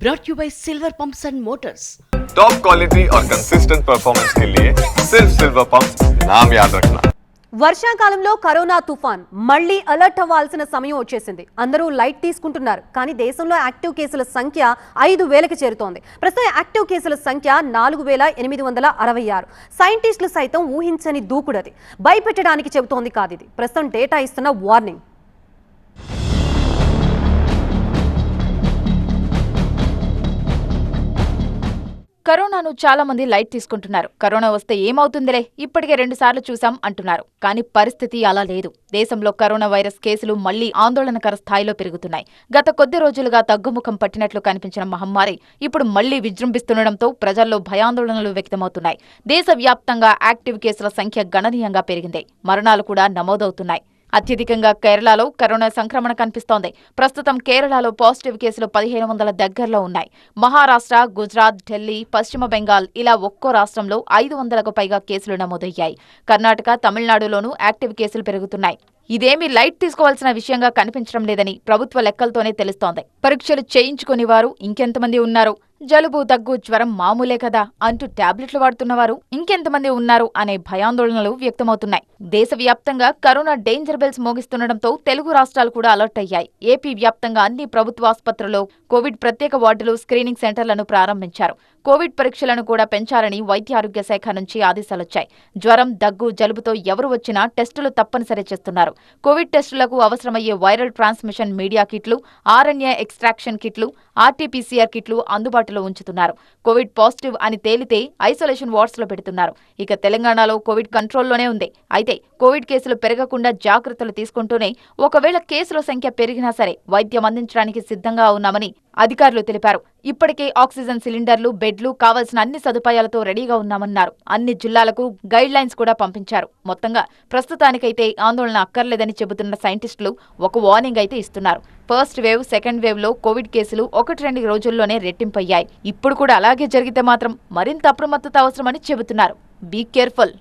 brought you by Silver Pumps and Motors. Top quality और consistent performance के लिए सिर्फ सिल्वर पंप्स नाम याद रखना. వర్షాకాలంలో కరోనా తుఫాన్ మళ్లీ అలర్ట్ అవ్వాల్సిన సమయం వచ్చేసింది. అందరూ లైట్ తీసుకుంటున్నారు. కానీ దేశంలో యాక్టివ్ కేసుల సంఖ్య 5,000కి చేరుతోంది. ప్రస్తుతం యాక్టివ్ కేసుల సంఖ్య 4,866. సైంటిస్టులు సైతం ఊహించని దూకుడది. భయపెట్టడానికి చెబుతోంది కాదు ఇది. ప్రస్తుతం డేటా ఇస్తున్న వార్నింగ్. కరోనాను చాలా మంది లైట్ తీసుకుంటున్నారు. కరోనా వస్తే ఏమవుతుందిలే, ఇప్పటికే 2 సార్లు చూసాం అంటున్నారు. కానీ పరిస్థితి అలా లేదు. దేశంలో కరోనా వైరస్ కేసులు మళ్లీ ఆందోళనకర స్థాయిలో పెరుగుతున్నాయి. గత కొద్ది రోజులుగా తగ్గుముఖం పట్టినట్లు కనిపించిన మహమ్మారి ఇప్పుడు మళ్లీ విజృంభిస్తుండటంతో ప్రజల్లో భయాందోళనలు వ్యక్తమవుతున్నాయి. దేశవ్యాప్తంగా యాక్టివ్ కేసుల సంఖ్య గణనీయంగా పెరిగింది. మరణాలు కూడా నమోదవుతున్నాయి. అత్యధికంగా కేరళలో కరోనా సంక్రమణ కనిపిస్తోంది. ప్రస్తుతం కేరళలో పాజిటివ్ కేసులు 1,500 దగ్గరలో ఉన్నాయి. మహారాష్ట్ర, గుజరాత్, ఢిల్లీ, పశ్చిమ బెంగాల్ ఇలా ఒక్కో రాష్ట్రంలో 500కు పైగా కేసులు నమోదయ్యాయి. కర్ణాటక, తమిళనాడులోనూ యాక్టివ్ కేసులు పెరుగుతున్నాయి. ఇదేమీ లైట్ తీసుకోవాల్సిన విషయంగా కనిపించడం లేదని ప్రభుత్వ లెక్కలతోనే తెలుస్తోంది. పరీక్షలు చేయించుకుని వారు ఇంకెంతమంది ఉన్నారు? జలుబు, దగ్గు, జ్వరం మామూలే కదా అంటూ టాబ్లెట్లు వాడుతున్నవారు ఇంకెంతమంది ఉన్నారు అనే భయాందోళనలు వ్యక్తమవుతున్నాయి. దేశవ్యాప్తంగా కరోనా డేంజర్ బెల్స్ మోగిస్తుండటంతో తెలుగు రాష్ట్రాలు కూడా అలర్ట్ అయ్యాయి. ఏపీ వ్యాప్తంగా అన్ని ప్రభుత్వ ఆసుపత్రుల్లో కోవిడ్ ప్రత్యేక వార్డులు, స్క్రీనింగ్ సెంటర్లను ప్రారంభించారు. కోవిడ్ పరీక్షలను కూడా పెంచాలని వైద్య ఆరోగ్య శాఖ నుంచి ఆదేశాలొచ్చాయి. జ్వరం, దగ్గు, జలుబుతో ఎవరు వచ్చినా టెస్టులు తప్పనిసరి చేస్తున్నారు. కోవిడ్ టెస్టులకు అవసరమయ్యే వైరల్ ట్రాన్స్మిషన్ మీడియా కిట్లు, ఆర్ఎన్ఏ ఎక్స్ట్రాక్షన్ కిట్లు, ఆర్టీపీసీఆర్ కిట్లు అందుబాటులో ఉంచుతున్నారు. కోవిడ్ పాజిటివ్ అని తేలితే ఐసోలేషన్ వార్డ్స్ లో పెడుతున్నారు. ఇక తెలంగాణలో కోవిడ్ కంట్రోల్లోనే ఉంది. అయితే కోవిడ్ కేసులు పెరగకుండా జాగ్రత్తలు తీసుకుంటూనే ఒకవేళ కేసుల సంఖ్య పెరిగినా సరే వైద్యం అందించడానికి సిద్ధంగా ఉన్నామని అధికారులు తెలిపారు. ఇప్పటికే ఆక్సిజన్ సిలిండర్లు, బెడ్లు, కావాల్సిన అన్ని సదుపాయాలతో రెడీగా ఉన్నామన్నారు. అన్ని జిల్లాలకు గైడ్ లైన్స్ కూడా పంపించారు. మొత్తంగా ప్రస్తుతానికైతే ఆందోళన అక్కర్లేదని చెబుతున్న సైంటిస్టులు ఒక వార్నింగ్ అయితే ఇస్తున్నారు. ఫస్ట్ వేవ్, సెకండ్ వేవ్ లో కోవిడ్ కేసులు 1-2 రోజుల్లోనే రెట్టింపయ్యాయి. ఇప్పుడు కూడా అలాగే జరిగితే మాత్రం మరింత అప్రమత్తత అవసరమని చెబుతున్నారు. Be careful.